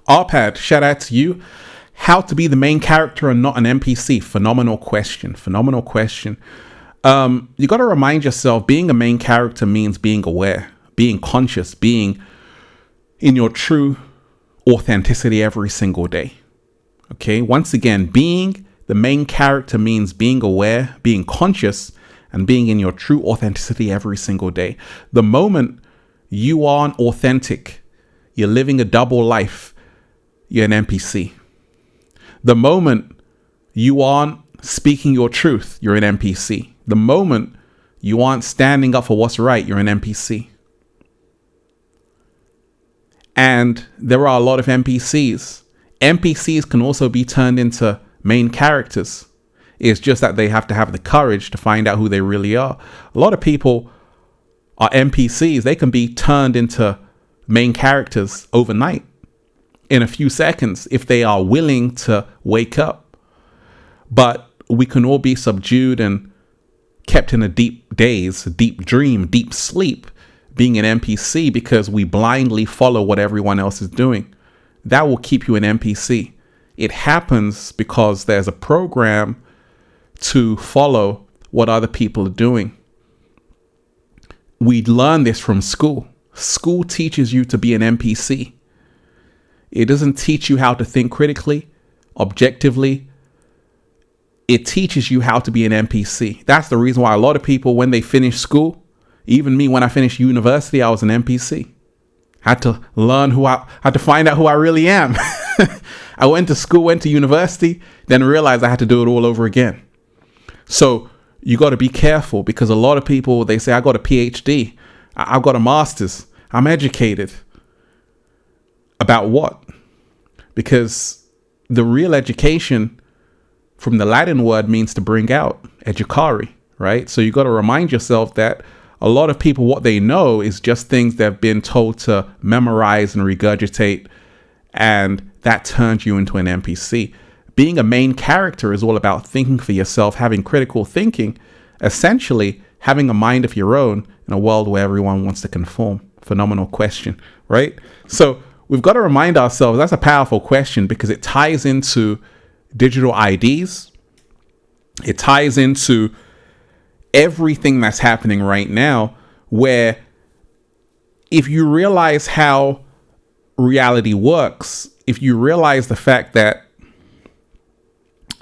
Arpad, shout out to you. How to be the main character and not an NPC? Phenomenal question. Phenomenal question. You got to remind yourself, being a main character means being aware, being conscious, being in your true authenticity every single day. Okay. Once again, being the main character means being aware, being conscious, and being in your true authenticity every single day. The moment you aren't authentic, you're living a double life, you're an NPC. The moment you aren't speaking your truth, you're an NPC. The moment you aren't standing up for what's right, you're an NPC. And there are a lot of NPCs. NPCs can also be turned into main characters. It's just that they have to have the courage to find out who they really are. A lot of people are NPCs. They can be turned into main characters overnight, in a few seconds, if they are willing to wake up. But we can all be subdued and kept in a deep daze, a deep dream, deep sleep, being an NPC because we blindly follow what everyone else is doing. That will keep you an NPC. It happens because there's a program to follow what other people are doing. We learn this from school. School teaches you to be an NPC. It doesn't teach you how to think critically, objectively. It teaches you how to be an NPC. That's the reason why a lot of people, when they finish school, even me, when I finished university, I was an NPC. Had to learn had to find out who I really am. I went to school, went to university, then realized I had to do it all over again. So you got to be careful, because a lot of people, they say, I got a PhD, I've got a master's, I'm educated. About what? Because the real education from the Latin word means to bring out, educare, right? So you got to remind yourself that a lot of people, what they know is just things they've been told to memorize and regurgitate, and that turns you into an NPC. Being a main character is all about thinking for yourself, having critical thinking, essentially having a mind of your own in a world where everyone wants to conform. Phenomenal question, right? So we've got to remind ourselves, that's a powerful question, because it ties into digital IDs. It ties into everything that's happening right now, where if you realize how reality works, if you realize the fact that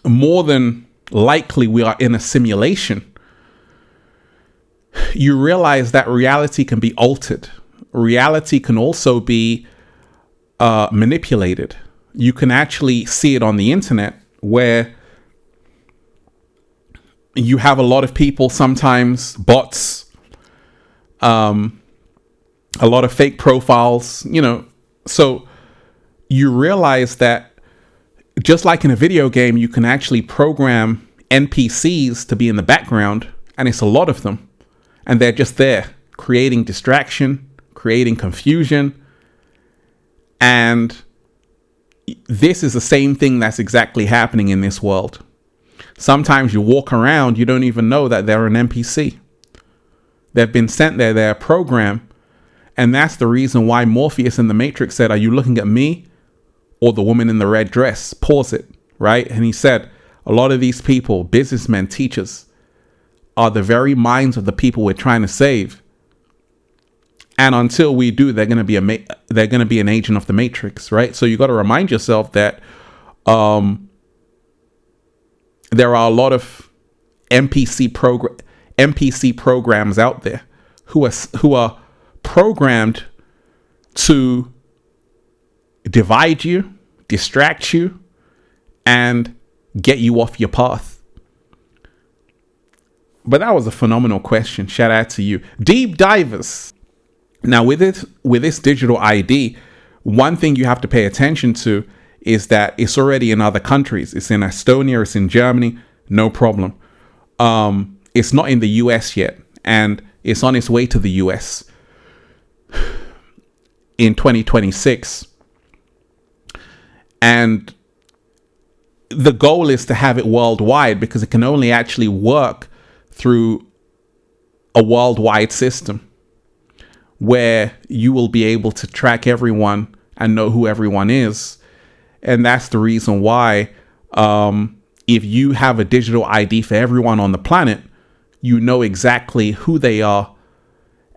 more than likely we are in a simulation, you realize that reality can be altered. Reality can also be manipulated. You can actually see it on the internet, where you have a lot of people, sometimes bots, a lot of fake profiles, so you realize that just like in a video game, you can actually program NPCs to be in the background, and it's a lot of them, and they're just there creating distraction, creating confusion. And this is the same thing that's exactly happening in this world. Sometimes you walk around, you don't even know that they're an NPC. They've been sent there, they're a program. And that's the reason why Morpheus in the Matrix said, "Are you looking at me or the woman in the red dress?" Pause it, right? And he said, a lot of these people, businessmen, teachers, are the very minds of the people we're trying to save. And until we do, they're going to be an agent of the Matrix, right? So you got to remind yourself that there are a lot of NPC programs out there who are programmed to divide you, distract you, and get you off your path. But that was a phenomenal question. Shout out to you. Deep divers. Now, with this digital ID, one thing you have to pay attention to is that it's already in other countries. It's in Estonia, it's in Germany, no problem. It's not in the US yet, and it's on its way to the US in 2026. And the goal is to have it worldwide, because it can only actually work through a worldwide system where you will be able to track everyone and know who everyone is. And that's the reason why if you have a digital ID for everyone on the planet, you know exactly who they are,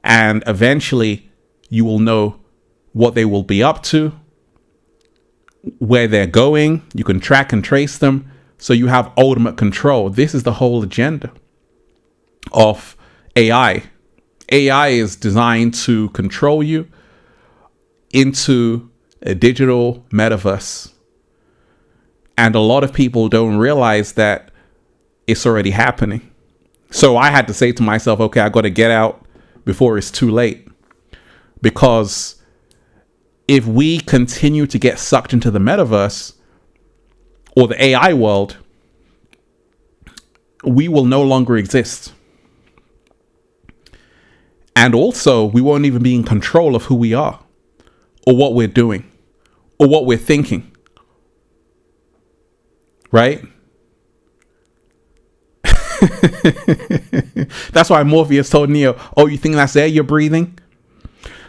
and eventually you will know what they will be up to, where they're going. You can track and trace them, so you have ultimate control. This is the whole agenda of AI. AI is designed to control you into a digital metaverse. And a lot of people don't realize that it's already happening. So I had to say to myself, okay, I got to get out before it's too late. Because if we continue to get sucked into the metaverse or the AI world, we will no longer exist. And also, we won't even be in control of who we are, or what we're doing, or what we're thinking. Right? That's why Morpheus told Neo, oh, you think that's air you're breathing?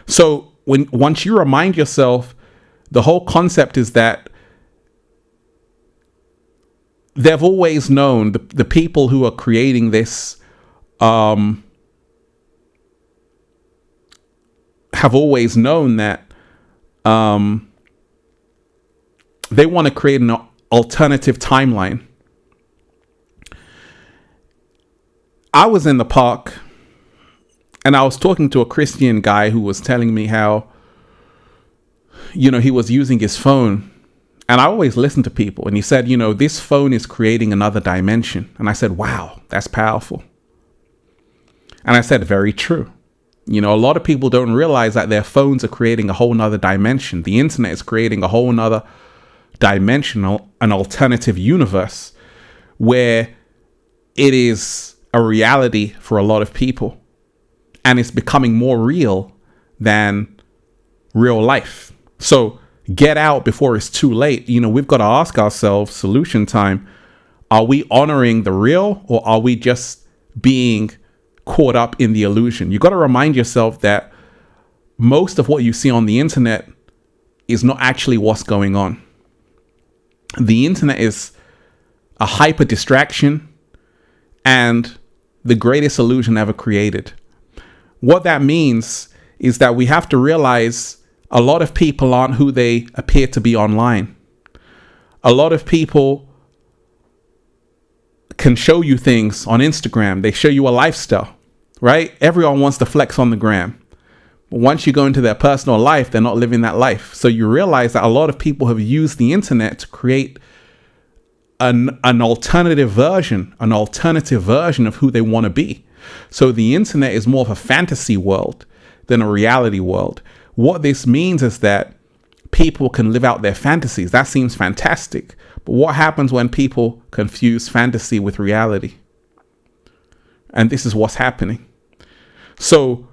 So once you remind yourself, the whole concept is that they've always known, the people who are creating this have always known that they want to create an alternative timeline. I was in the park and I was talking to a Christian guy who was telling me how, he was using his phone. And I always listen to people. And he said, this phone is creating another dimension. And I said, wow, that's powerful. And I said, very true. A lot of people don't realize that their phones are creating a whole nother dimension. The internet is creating a whole nother dimensional, an alternative universe where it is a reality for a lot of people, and it's becoming more real than real life. So get out before it's too late. We've got to ask ourselves, solution time, are we honoring the real, or are we just being caught up in the illusion? You got to remind yourself that most of what you see on the internet is not actually what's going on. The internet is a hyper distraction and the greatest illusion ever created. What that means is that we have to realize a lot of people aren't who they appear to be online. A lot of people can show you things on Instagram. They show you a lifestyle, right? Everyone wants to flex on the gram. But once you go into their personal life, they're not living that life. So you realize that a lot of people have used the internet to create an alternative version of who they want to be. So the internet is more of a fantasy world than a reality world. What this means is that people can live out their fantasies. That seems fantastic. But what happens when people confuse fantasy with reality? And this is what's happening. So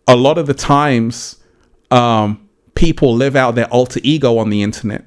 a lot of the times, people live out their alter ego on the internet.